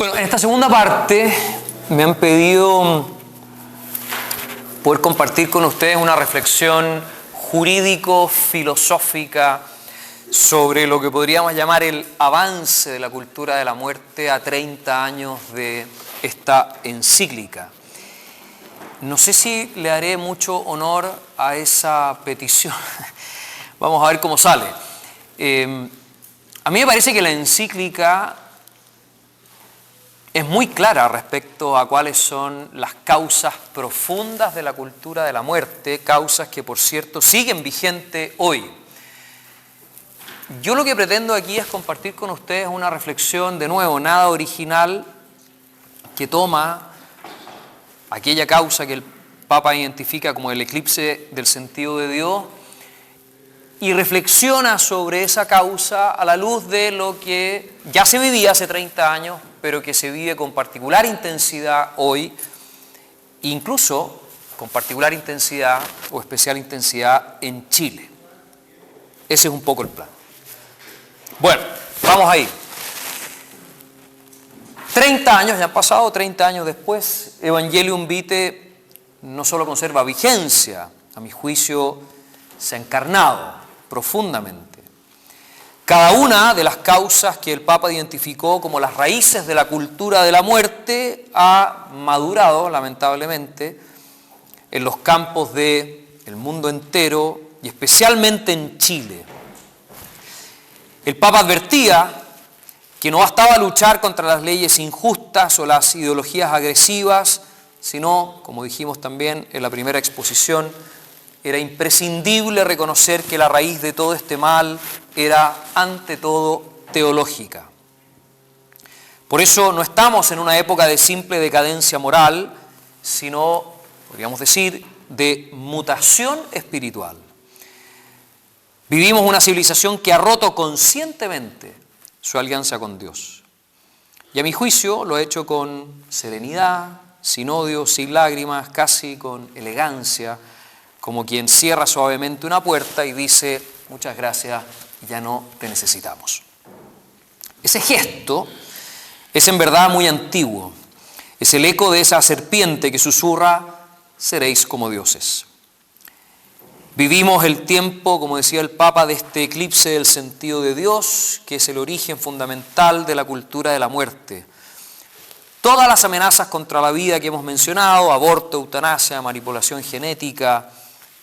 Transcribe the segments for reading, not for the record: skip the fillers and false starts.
Bueno, en esta segunda parte me han pedido poder compartir con ustedes una reflexión jurídico-filosófica sobre lo que podríamos llamar el avance de la cultura de la muerte a 30 años de esta encíclica. No sé si le haré mucho honor a esa petición. Vamos a ver cómo sale. A mí me parece que la encíclica es muy clara respecto a cuáles son las causas profundas de la cultura de la muerte, causas que, por cierto, siguen vigentes hoy. Yo lo que pretendo aquí es compartir con ustedes una reflexión, de nuevo, nada original, que toma aquella causa que el Papa identifica como el eclipse del sentido de Dios y reflexiona sobre esa causa a la luz de lo que ya se vivía hace 30 años, pero que se vive con particular intensidad hoy, incluso con particular intensidad o especial intensidad en Chile. Ese es un poco el plan. Bueno, vamos ahí. 30 años, ya han pasado 30 años después, Evangelium Vitae no solo conserva vigencia, a mi juicio se ha encarnado profundamente. Cada una de las causas que el Papa identificó como las raíces de la cultura de la muerte ha madurado, lamentablemente, en los campos del mundo entero y especialmente en Chile. El Papa advertía que no bastaba luchar contra las leyes injustas o las ideologías agresivas, sino, como dijimos también en la primera exposición, era imprescindible reconocer que la raíz de todo este mal era, ante todo, teológica. Por eso no estamos en una época de simple decadencia moral, sino, podríamos decir, de mutación espiritual. Vivimos una civilización que ha roto conscientemente su alianza con Dios. Y a mi juicio lo ha hecho con serenidad, sin odio, sin lágrimas, casi con elegancia, como quien cierra suavemente una puerta y dice, muchas gracias, ya no te necesitamos. Ese gesto es en verdad muy antiguo. Es el eco de esa serpiente que susurra, seréis como dioses. Vivimos el tiempo, como decía el Papa, de este eclipse del sentido de Dios, que es el origen fundamental de la cultura de la muerte. Todas las amenazas contra la vida que hemos mencionado, aborto, eutanasia, manipulación genética,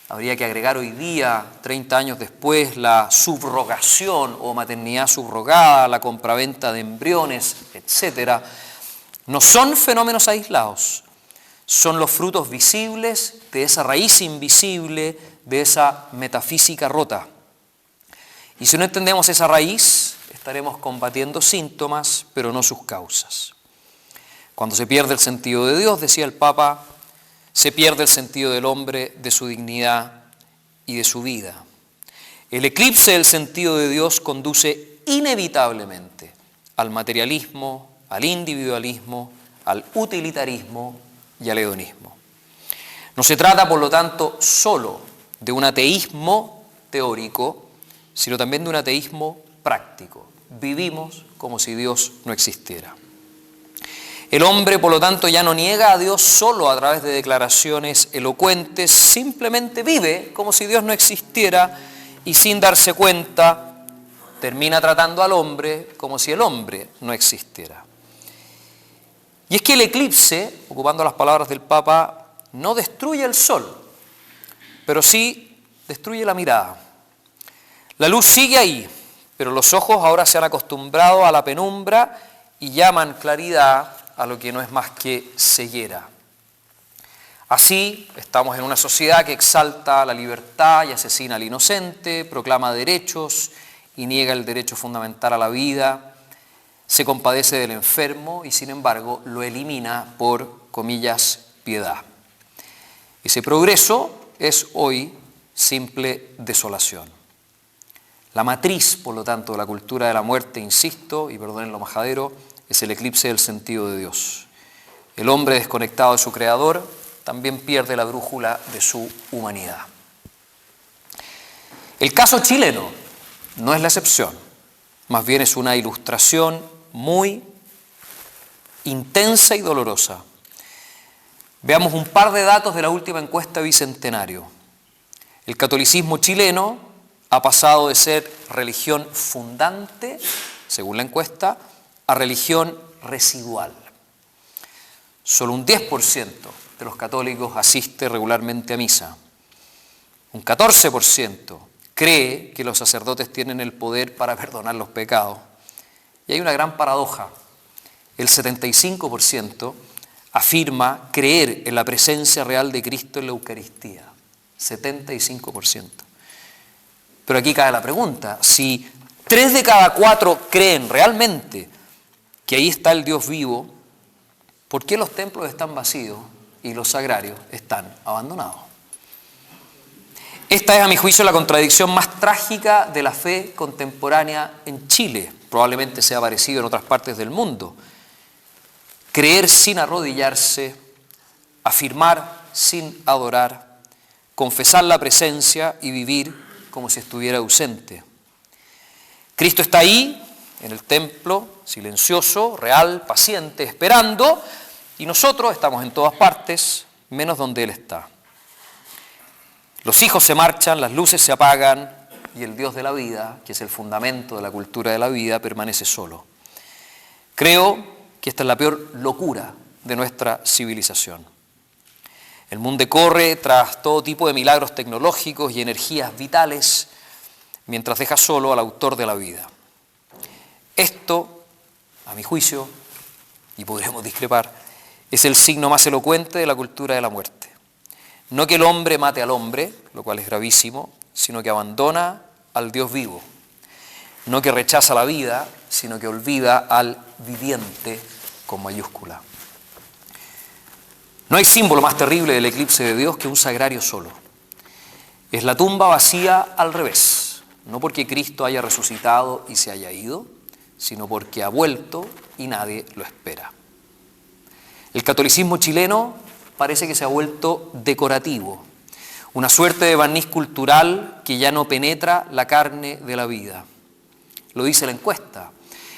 habría que agregar hoy día, 30 años después, la subrogación o maternidad subrogada, la compraventa de embriones, etc., no son fenómenos aislados, son los frutos visibles de esa raíz invisible, de esa metafísica rota. Y si no entendemos esa raíz, estaremos combatiendo síntomas, pero no sus causas. Cuando se pierde el sentido de Dios, decía el Papa, se pierde el sentido del hombre, de su dignidad y de su vida. El eclipse del sentido de Dios conduce inevitablemente al materialismo, al individualismo, al utilitarismo y al hedonismo. No se trata, por lo tanto, solo de un ateísmo teórico, sino también de un ateísmo práctico. Vivimos como si Dios no existiera. El hombre, por lo tanto, ya no niega a Dios solo a través de declaraciones elocuentes, simplemente vive como si Dios no existiera y sin darse cuenta termina tratando al hombre como si el hombre no existiera. Y es que el eclipse, ocupando las palabras del Papa, no destruye el sol, pero sí destruye la mirada. La luz sigue ahí, pero los ojos ahora se han acostumbrado a la penumbra y llaman claridad a lo que no es más que ceguera. Así, estamos en una sociedad que exalta la libertad y asesina al inocente, proclama derechos y niega el derecho fundamental a la vida, se compadece del enfermo y, sin embargo, lo elimina por, comillas, piedad. Ese progreso es hoy simple desolación. La matriz, por lo tanto, de la cultura de la muerte, insisto, y perdonen lo majadero, es el eclipse del sentido de Dios. El hombre desconectado de su creador también pierde la brújula de su humanidad. El caso chileno no es la excepción, más bien es una ilustración muy intensa y dolorosa. Veamos un par de datos de la última encuesta Bicentenario. El catolicismo chileno ha pasado de ser religión fundante, según la encuesta, a religión residual. Solo un 10% de los católicos asiste regularmente a misa. Un 14% cree que los sacerdotes tienen el poder para perdonar los pecados. Y hay una gran paradoja. El 75% afirma creer en la presencia real de Cristo en la Eucaristía. 75%. Pero aquí cae la pregunta, si 3 de cada 4 creen realmente que ahí está el Dios vivo, ¿por qué los templos están vacíos y los sagrarios están abandonados? Esta es, a mi juicio, la contradicción más trágica de la fe contemporánea en Chile. Probablemente sea parecido en otras partes del mundo. Creer sin arrodillarse, afirmar sin adorar, confesar la presencia y vivir como si estuviera ausente. Cristo está ahí, en el templo, silencioso, real, paciente, esperando, y nosotros estamos en todas partes, menos donde Él está. Los hijos se marchan, las luces se apagan, y el Dios de la vida, que es el fundamento de la cultura de la vida, permanece solo. Creo que esta es la peor locura de nuestra civilización. El mundo corre tras todo tipo de milagros tecnológicos y energías vitales, mientras deja solo al autor de la vida. Esto, a mi juicio, y podremos discrepar, es el signo más elocuente de la cultura de la muerte. No que el hombre mate al hombre, lo cual es gravísimo, sino que abandona al Dios vivo. No que rechaza la vida, sino que olvida al viviente con mayúscula. No hay símbolo más terrible del eclipse de Dios que un sagrario solo. Es la tumba vacía al revés, no porque Cristo haya resucitado y se haya ido, sino porque ha vuelto y nadie lo espera. El catolicismo chileno parece que se ha vuelto decorativo, una suerte de barniz cultural que ya no penetra la carne de la vida. Lo dice la encuesta.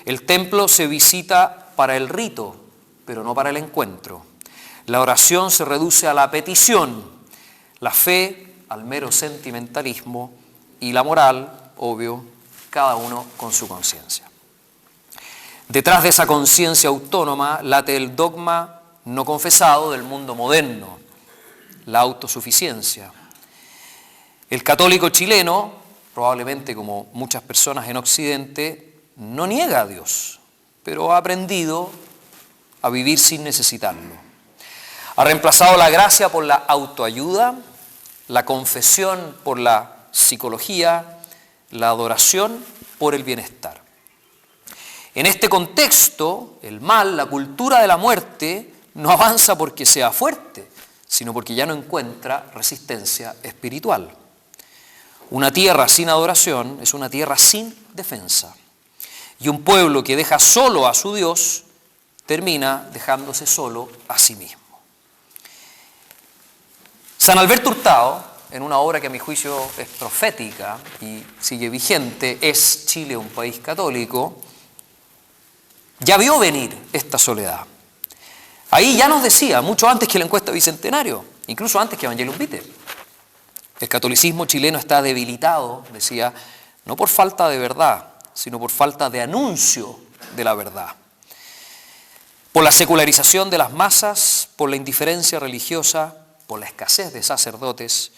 El templo se visita para el rito, pero no para el encuentro. La oración se reduce a la petición, la fe al mero sentimentalismo y la moral, obvio, cada uno con su conciencia. Detrás de esa conciencia autónoma late el dogma no confesado del mundo moderno, la autosuficiencia. El católico chileno, probablemente como muchas personas en Occidente, no niega a Dios, pero ha aprendido a vivir sin necesitarlo. Ha reemplazado la gracia por la autoayuda, la confesión por la psicología, la adoración por el bienestar. En este contexto, el mal, la cultura de la muerte, no avanza porque sea fuerte, sino porque ya no encuentra resistencia espiritual. Una tierra sin adoración es una tierra sin defensa. Y un pueblo que deja solo a su Dios termina dejándose solo a sí mismo. San Alberto Hurtado, en una obra que a mi juicio es profética y sigue vigente, ¿Es Chile un país católico?, ya vio venir esta soledad. Ahí ya nos decía, mucho antes que la encuesta Bicentenario, incluso antes que Evangelium Vitae, el catolicismo chileno está debilitado, decía, no por falta de verdad, sino por falta de anuncio de la verdad. Por la secularización de las masas, por la indiferencia religiosa, por la escasez de sacerdotes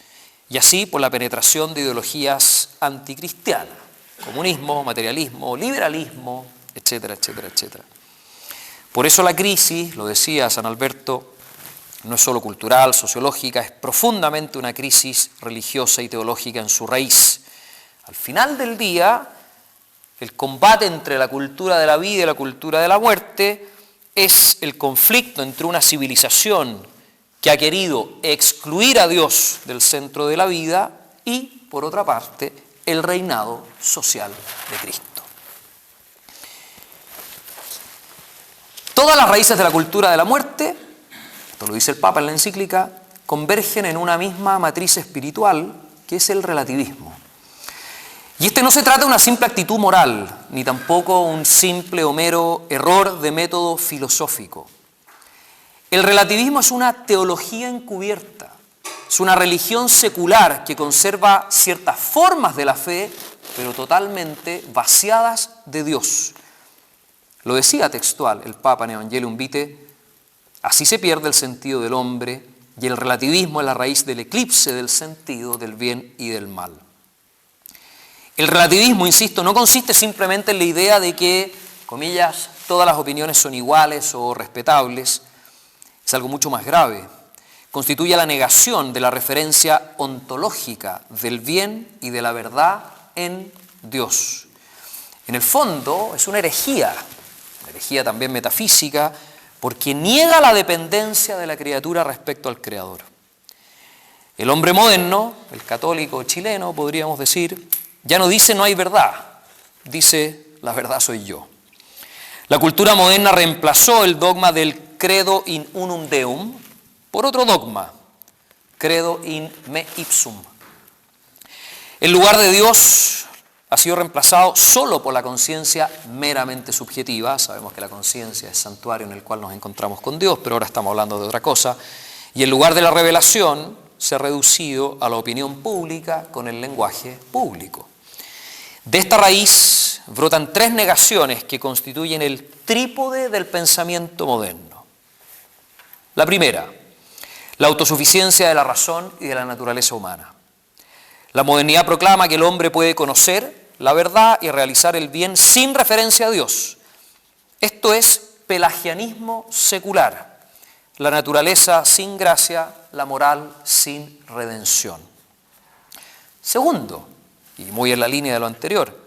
y así por la penetración de ideologías anticristianas, comunismo, materialismo, liberalismo, etcétera, etcétera, etcétera. Por eso la crisis, lo decía San Alberto, no es solo cultural, sociológica, es profundamente una crisis religiosa y teológica en su raíz. Al final del día, el combate entre la cultura de la vida y la cultura de la muerte es el conflicto entre una civilización que ha querido excluir a Dios del centro de la vida y, por otra parte, el reinado social de Cristo. Todas las raíces de la cultura de la muerte, esto lo dice el Papa en la encíclica, convergen en una misma matriz espiritual que es el relativismo. Y no se trata de una simple actitud moral, ni tampoco un simple o mero error de método filosófico. El relativismo es una teología encubierta, es una religión secular que conserva ciertas formas de la fe, pero totalmente vaciadas de Dios. Lo decía textual el Papa en Evangelium Vitae: así se pierde el sentido del hombre y el relativismo es la raíz del eclipse del sentido del bien y del mal. El relativismo, insisto, no consiste simplemente en la idea de que, comillas, todas las opiniones son iguales o respetables. Es algo mucho más grave. Constituye la negación de la referencia ontológica del bien y de la verdad en Dios. En el fondo es una herejía también metafísica, porque niega la dependencia de la criatura respecto al Creador. El hombre moderno, el católico chileno, podríamos decir, ya no dice no hay verdad, dice la verdad soy yo. La cultura moderna reemplazó el dogma del credo in unum deum por otro dogma, credo in me ipsum. El lugar de Dios ha sido reemplazado solo por la conciencia meramente subjetiva. Sabemos que la conciencia es santuario en el cual nos encontramos con Dios, pero ahora estamos hablando de otra cosa. Y el lugar de la revelación se ha reducido a la opinión pública con el lenguaje público. De esta raíz brotan tres negaciones que constituyen el trípode del pensamiento moderno. La primera, la autosuficiencia de la razón y de la naturaleza humana. La modernidad proclama que el hombre puede conocer la verdad y realizar el bien sin referencia a Dios. Esto es pelagianismo secular, la naturaleza sin gracia, la moral sin redención. Segundo, y muy en la línea de lo anterior,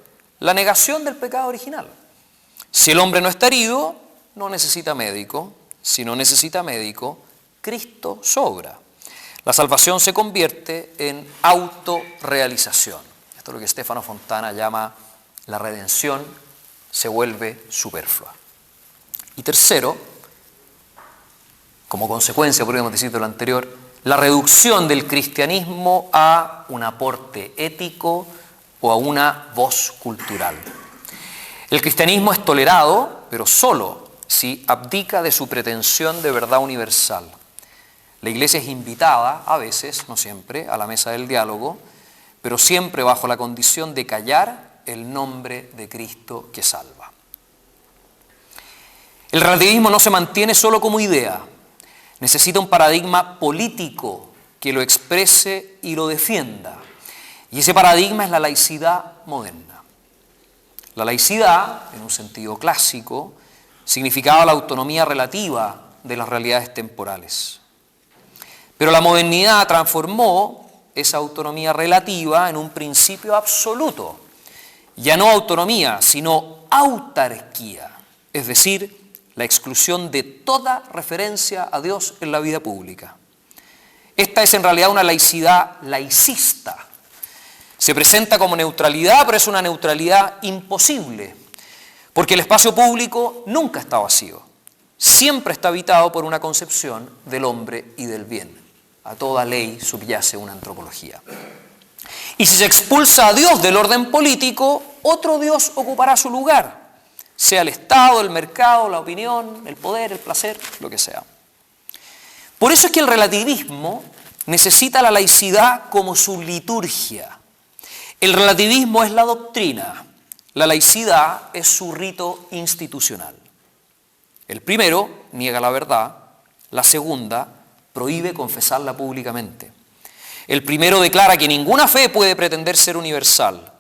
la negación del pecado original. Si el hombre no está herido, no necesita médico. Si no necesita médico, Cristo sobra. La salvación se convierte en autorrealización. Esto es lo que Stefano Fontana llama la redención se vuelve superflua. Y tercero, como consecuencia, podríamos decir de lo anterior, la reducción del cristianismo a un aporte ético o a una voz cultural. El cristianismo es tolerado, pero solo si abdica de su pretensión de verdad universal. La Iglesia es invitada, a veces, no siempre, a la mesa del diálogo, pero siempre bajo la condición de callar el nombre de Cristo que salva. El relativismo no se mantiene solo como idea, necesita un paradigma político que lo exprese y lo defienda. Y ese paradigma es la laicidad moderna. La laicidad, en un sentido clásico, significaba la autonomía relativa de las realidades temporales. Pero la modernidad transformó esa autonomía relativa en un principio absoluto. Ya no autonomía, sino autarquía, es decir, la exclusión de toda referencia a Dios en la vida pública. Esta es en realidad una laicidad laicista. Se presenta como neutralidad, pero es una neutralidad imposible, porque el espacio público nunca está vacío, siempre está habitado por una concepción del hombre y del bien. A toda ley subyace una antropología. Y si se expulsa a Dios del orden político, otro Dios ocupará su lugar, sea el Estado, el mercado, la opinión, el poder, el placer, lo que sea. Por eso es que el relativismo necesita la laicidad como su liturgia. El relativismo es la doctrina, la laicidad es su rito institucional. El primero niega la verdad, la segunda prohíbe confesarla públicamente. El primero declara que ninguna fe puede pretender ser universal.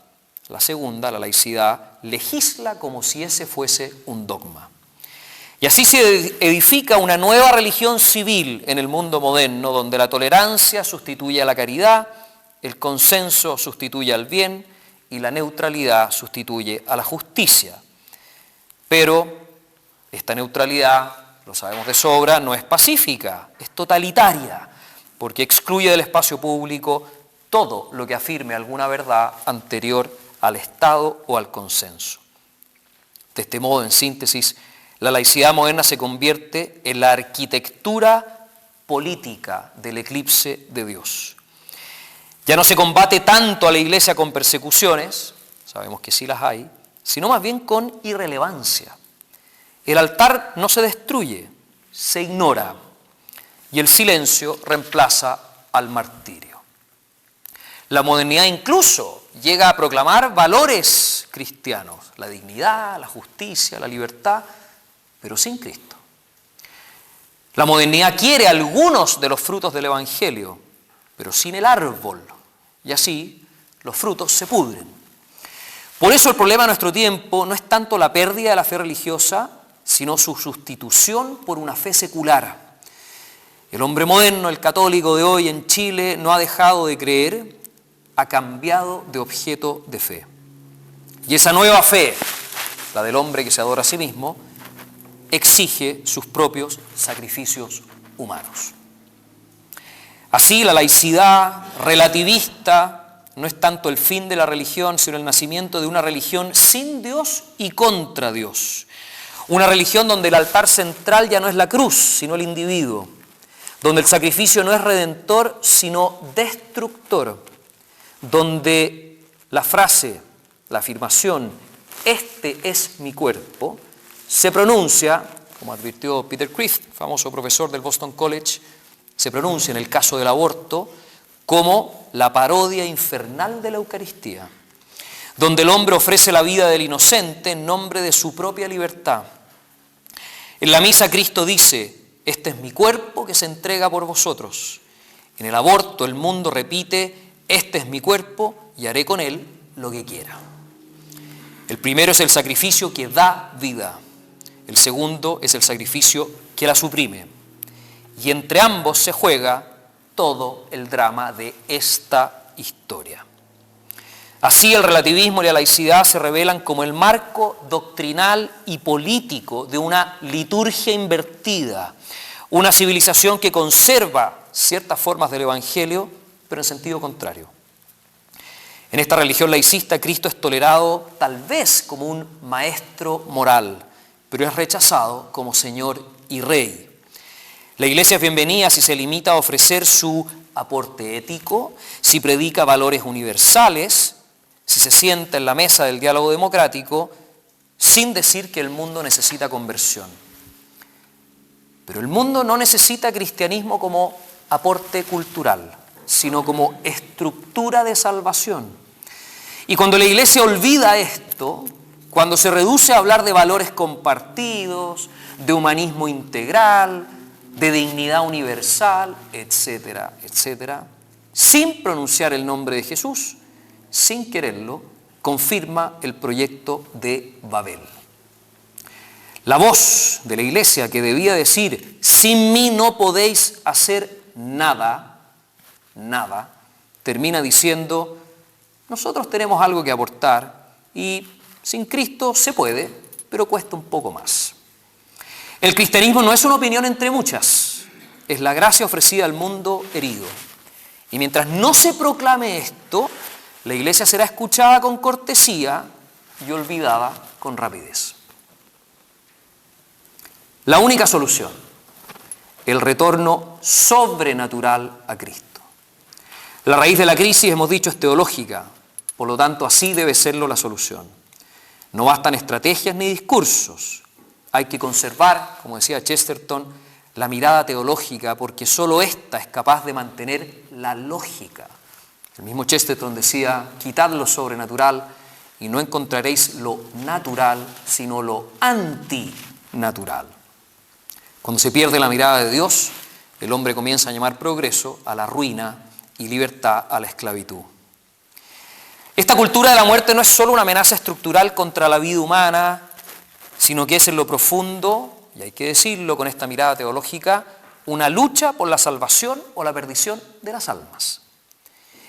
La segunda, la laicidad, legisla como si ese fuese un dogma. Y así se edifica una nueva religión civil en el mundo moderno, donde la tolerancia sustituye a la caridad, el consenso sustituye al bien y la neutralidad sustituye a la justicia. Pero esta neutralidad, lo sabemos de sobra, no es pacífica, es totalitaria, porque excluye del espacio público todo lo que afirme alguna verdad anterior al Estado o al consenso. De este modo, en síntesis, la laicidad moderna se convierte en la arquitectura política del eclipse de Dios. Ya no se combate tanto a la Iglesia con persecuciones, sabemos que sí las hay, sino más bien con irrelevancia. El altar no se destruye, se ignora, y el silencio reemplaza al martirio. La modernidad incluso llega a proclamar valores cristianos, la dignidad, la justicia, la libertad, pero sin Cristo. La modernidad quiere algunos de los frutos del Evangelio, pero sin el árbol, y así los frutos se pudren. Por eso el problema de nuestro tiempo no es tanto la pérdida de la fe religiosa, sino su sustitución por una fe secular. El hombre moderno, el católico de hoy en Chile, no ha dejado de creer, ha cambiado de objeto de fe. Y esa nueva fe, la del hombre que se adora a sí mismo, exige sus propios sacrificios humanos. Así, la laicidad relativista no es tanto el fin de la religión, sino el nacimiento de una religión sin Dios y contra Dios. Una religión donde el altar central ya no es la cruz, sino el individuo. Donde el sacrificio no es redentor, sino destructor. Donde la frase, la afirmación, este es mi cuerpo, se pronuncia, como advirtió Peter Kreeft, famoso profesor del Boston College, se pronuncia en el caso del aborto como la parodia infernal de la Eucaristía, donde el hombre ofrece la vida del inocente en nombre de su propia libertad. En la misa Cristo dice, este es mi cuerpo que se entrega por vosotros. En el aborto el mundo repite, este es mi cuerpo y haré con él lo que quiera. El primero es el sacrificio que da vida. El segundo es el sacrificio que la suprime. Y entre ambos se juega todo el drama de esta historia. Así el relativismo y la laicidad se revelan como el marco doctrinal y político de una liturgia invertida, una civilización que conserva ciertas formas del Evangelio, pero en sentido contrario. En esta religión laicista, Cristo es tolerado tal vez como un maestro moral, pero es rechazado como Señor y Rey. La Iglesia es bienvenida si se limita a ofrecer su aporte ético, si predica valores universales, si se sienta en la mesa del diálogo democrático, sin decir que el mundo necesita conversión. Pero el mundo no necesita cristianismo como aporte cultural, sino como estructura de salvación. Y cuando la Iglesia olvida esto, cuando se reduce a hablar de valores compartidos, de humanismo integral, de dignidad universal, etcétera, etcétera, sin pronunciar el nombre de Jesús, sin quererlo, confirma el proyecto de Babel. La voz de la Iglesia que debía decir, sin mí no podéis hacer nada, termina diciendo, nosotros tenemos algo que aportar y sin Cristo se puede, pero cuesta un poco más. El cristianismo no es una opinión entre muchas, es la gracia ofrecida al mundo herido. Y mientras no se proclame esto, la Iglesia será escuchada con cortesía y olvidada con rapidez. La única solución, el retorno sobrenatural a Cristo. La raíz de la crisis, hemos dicho, es teológica, por lo tanto así debe serlo la solución. No bastan estrategias ni discursos. Hay que conservar, como decía Chesterton, la mirada teológica, porque solo ésta es capaz de mantener la lógica. El mismo Chesterton decía, quitad lo sobrenatural y no encontraréis lo natural, sino lo antinatural. Cuando se pierde la mirada de Dios, el hombre comienza a llamar progreso a la ruina y libertad a la esclavitud. Esta cultura de la muerte no es solo una amenaza estructural contra la vida humana, sino que es en lo profundo, y hay que decirlo con esta mirada teológica, una lucha por la salvación o la perdición de las almas.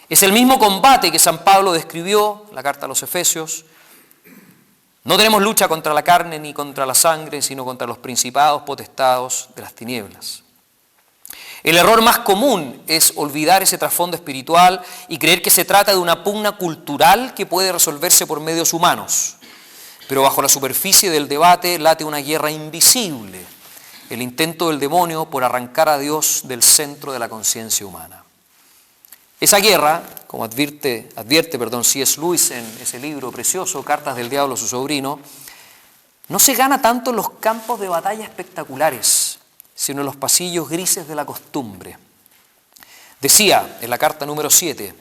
Es el mismo combate que San Pablo describió en la carta a los Efesios. No tenemos lucha contra la carne ni contra la sangre, sino contra los principados, potestados de las tinieblas. El error más común es olvidar ese trasfondo espiritual y creer que se trata de una pugna cultural que puede resolverse por medios humanos. Pero bajo la superficie del debate late una guerra invisible, el intento del demonio por arrancar a Dios del centro de la conciencia humana. Esa guerra, como advierte C.S. Lewis en ese libro precioso, Cartas del Diablo a su sobrino, no se gana tanto en los campos de batalla espectaculares, sino en los pasillos grises de la costumbre. Decía en la carta número 7,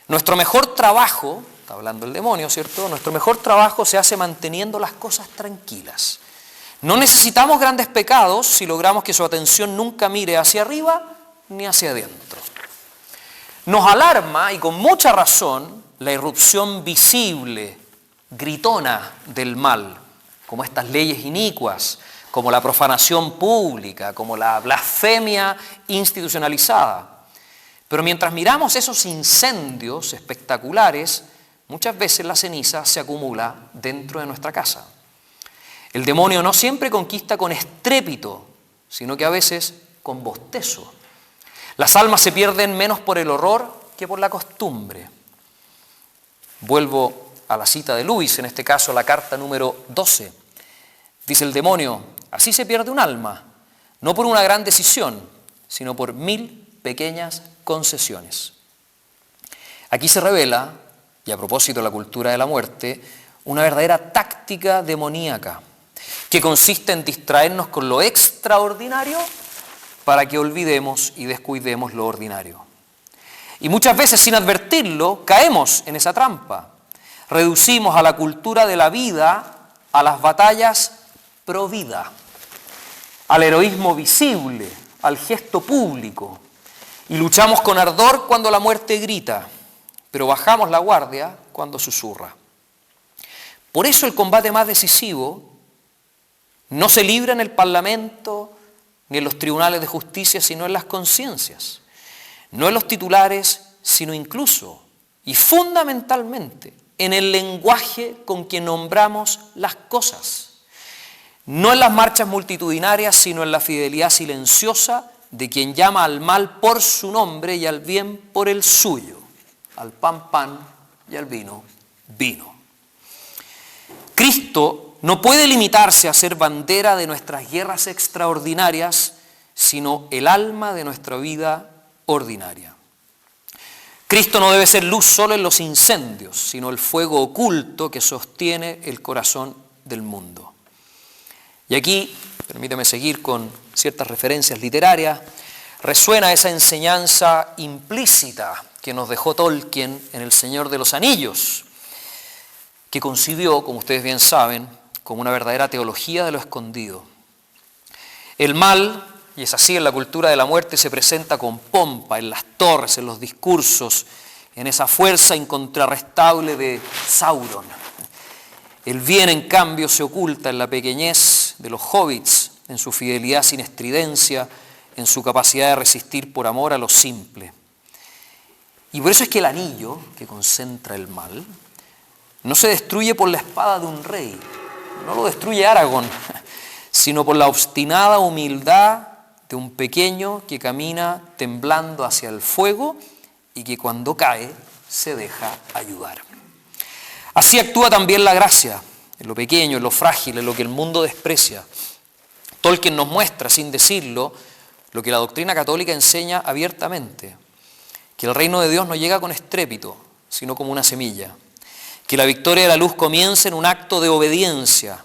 nuestro mejor trabajo, está hablando el demonio, ¿cierto? Nuestro mejor trabajo se hace manteniendo las cosas tranquilas. No necesitamos grandes pecados si logramos que su atención nunca mire hacia arriba ni hacia adentro. Nos alarma, y con mucha razón, la irrupción visible, gritona del mal, como estas leyes inicuas, como la profanación pública, como la blasfemia institucionalizada. Pero mientras miramos esos incendios espectaculares, muchas veces la ceniza se acumula dentro de nuestra casa. El demonio no siempre conquista con estrépito, sino que a veces con bostezo. Las almas se pierden menos por el horror que por la costumbre. Vuelvo a la cita de Lewis, en este caso la carta número 12. Dice el demonio, así se pierde un alma, no por una gran decisión, sino por 1000 pequeñas concesiones. Aquí se revela, y a propósito de la cultura de la muerte, una verdadera táctica demoníaca, que consiste en distraernos con lo extraordinario para que olvidemos y descuidemos lo ordinario. Y muchas veces, sin advertirlo, caemos en esa trampa. Reducimos a la cultura de la vida a las batallas pro vida, al heroísmo visible, al gesto público, y luchamos con ardor cuando la muerte grita, pero bajamos la guardia cuando susurra. Por eso el combate más decisivo no se libra en el Parlamento ni en los tribunales de justicia, sino en las conciencias. No en los titulares, sino incluso y fundamentalmente en el lenguaje con que nombramos las cosas. No en las marchas multitudinarias, sino en la fidelidad silenciosa de quien llama al mal por su nombre y al bien por el suyo, al pan, pan y al vino, vino. Cristo no puede limitarse a ser bandera de nuestras guerras extraordinarias, sino el alma de nuestra vida ordinaria. Cristo no debe ser luz solo en los incendios, sino el fuego oculto que sostiene el corazón del mundo. Y aquí, permíteme seguir con ciertas referencias literarias, resuena esa enseñanza implícita que nos dejó Tolkien en El Señor de los Anillos, que concibió, como ustedes bien saben, como una verdadera teología de lo escondido. El mal, y es así en la cultura de la muerte, se presenta con pompa en las torres, en los discursos, en esa fuerza incontrarrestable de Sauron. El bien, en cambio, se oculta en la pequeñez de los hobbits, en su fidelidad sin estridencia, en su capacidad de resistir por amor a lo simple. Y por eso es que el anillo, que concentra el mal, no se destruye por la espada de un rey, no lo destruye Aragorn, sino por la obstinada humildad de un pequeño que camina temblando hacia el fuego y que cuando cae se deja ayudar. Así actúa también la gracia, en lo pequeño, en lo frágil, en lo que el mundo desprecia. Tolkien nos muestra, sin decirlo, lo que la doctrina católica enseña abiertamente, que el reino de Dios no llega con estrépito, sino como una semilla, que la victoria de la luz comienza en un acto de obediencia,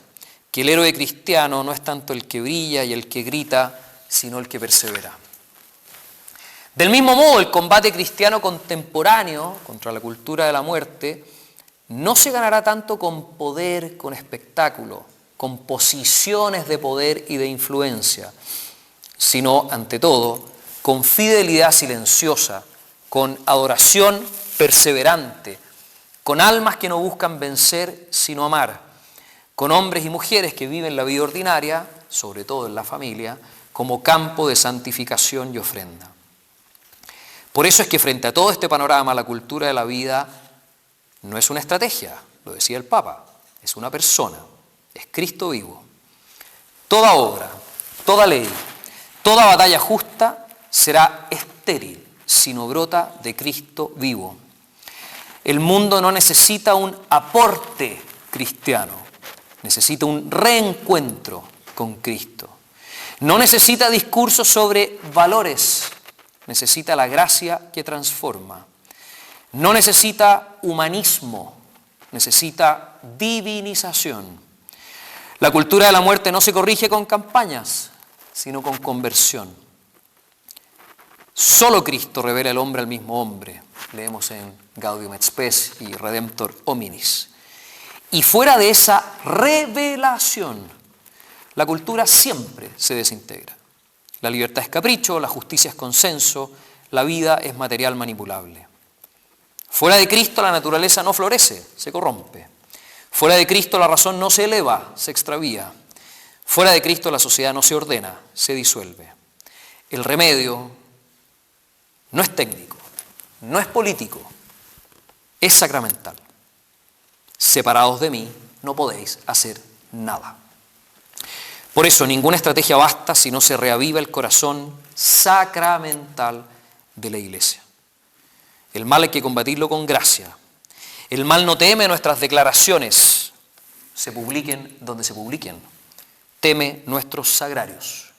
que el héroe cristiano no es tanto el que brilla y el que grita, sino el que persevera. Del mismo modo, el combate cristiano contemporáneo contra la cultura de la muerte no se ganará tanto con poder, con espectáculo, con posiciones de poder y de influencia, sino, ante todo, con fidelidad silenciosa, con adoración perseverante, con almas que no buscan vencer sino amar, con hombres y mujeres que viven la vida ordinaria, sobre todo en la familia, como campo de santificación y ofrenda. Por eso es que frente a todo este panorama, la cultura de la vida no es una estrategia, lo decía el Papa, es una persona, es Cristo vivo. Toda obra, toda ley, toda batalla justa será estéril si no brota de Cristo vivo. El mundo no necesita un aporte cristiano, necesita un reencuentro con Cristo. No necesita discursos sobre valores, necesita la gracia que transforma. No necesita humanismo, necesita divinización. La cultura de la muerte no se corrige con campañas, sino con conversión. Solo Cristo revela el hombre al mismo hombre. Leemos en Gaudium et Spes y Redemptor hominis. Y fuera de esa revelación, la cultura siempre se desintegra. La libertad es capricho, la justicia es consenso, la vida es material manipulable. Fuera de Cristo la naturaleza no florece, se corrompe. Fuera de Cristo la razón no se eleva, se extravía. Fuera de Cristo la sociedad no se ordena, se disuelve. El remedio no es técnico, no es político, es sacramental. Separados de mí no podéis hacer nada. Por eso ninguna estrategia basta si no se reaviva el corazón sacramental de la Iglesia. El mal hay que combatirlo con gracia. El mal no teme nuestras declaraciones, se publiquen donde se publiquen. Teme nuestros sagrarios.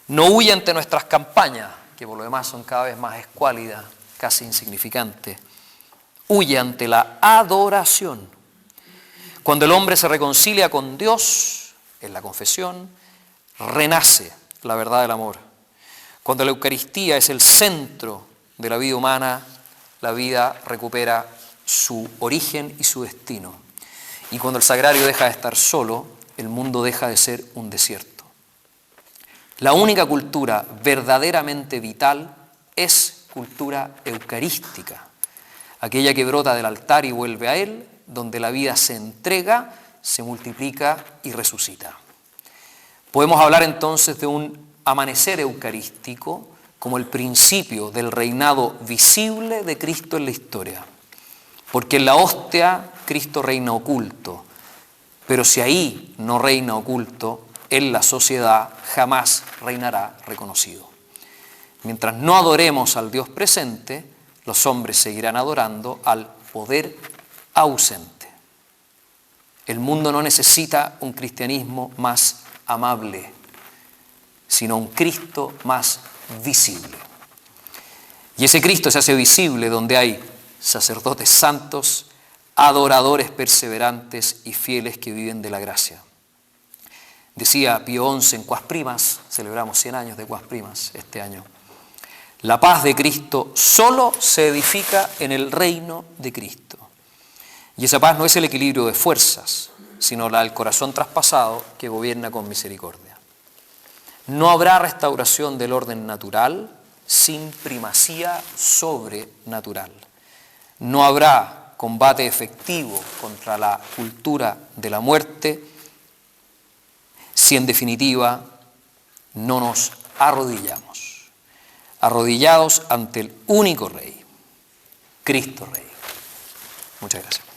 No huye ante nuestras campañas, que por lo demás son cada vez más escuálidas, casi insignificantes. Huye ante la adoración. Cuando el hombre se reconcilia con Dios, en la confesión, renace la verdad del amor. Cuando la Eucaristía es el centro de la vida humana, la vida recupera su origen y su destino. Y cuando el sagrario deja de estar solo, el mundo deja de ser un desierto. La única cultura verdaderamente vital es cultura eucarística, aquella que brota del altar y vuelve a él, donde la vida se entrega, se multiplica y resucita. Podemos hablar entonces de un amanecer eucarístico como el principio del reinado visible de Cristo en la historia. Porque en la hostia Cristo reina oculto, pero si ahí no reina oculto, en la sociedad jamás reinará reconocido. Mientras no adoremos al Dios presente, los hombres seguirán adorando al poder ausente. El mundo no necesita un cristianismo más amable, sino un Cristo más visible. Y ese Cristo se hace visible donde hay sacerdotes santos, adoradores perseverantes y fieles que viven de la gracia. Decía Pío XI en Quas Primas, celebramos 100 años de Quas Primas este año, la paz de Cristo solo se edifica en el reino de Cristo. Y esa paz no es el equilibrio de fuerzas, sino la del corazón traspasado que gobierna con misericordia. No habrá restauración del orden natural sin primacía sobrenatural. No habrá combate efectivo contra la cultura de la muerte si en definitiva no nos arrodillamos. Arrodillados ante el único Rey, Cristo Rey. Muchas gracias.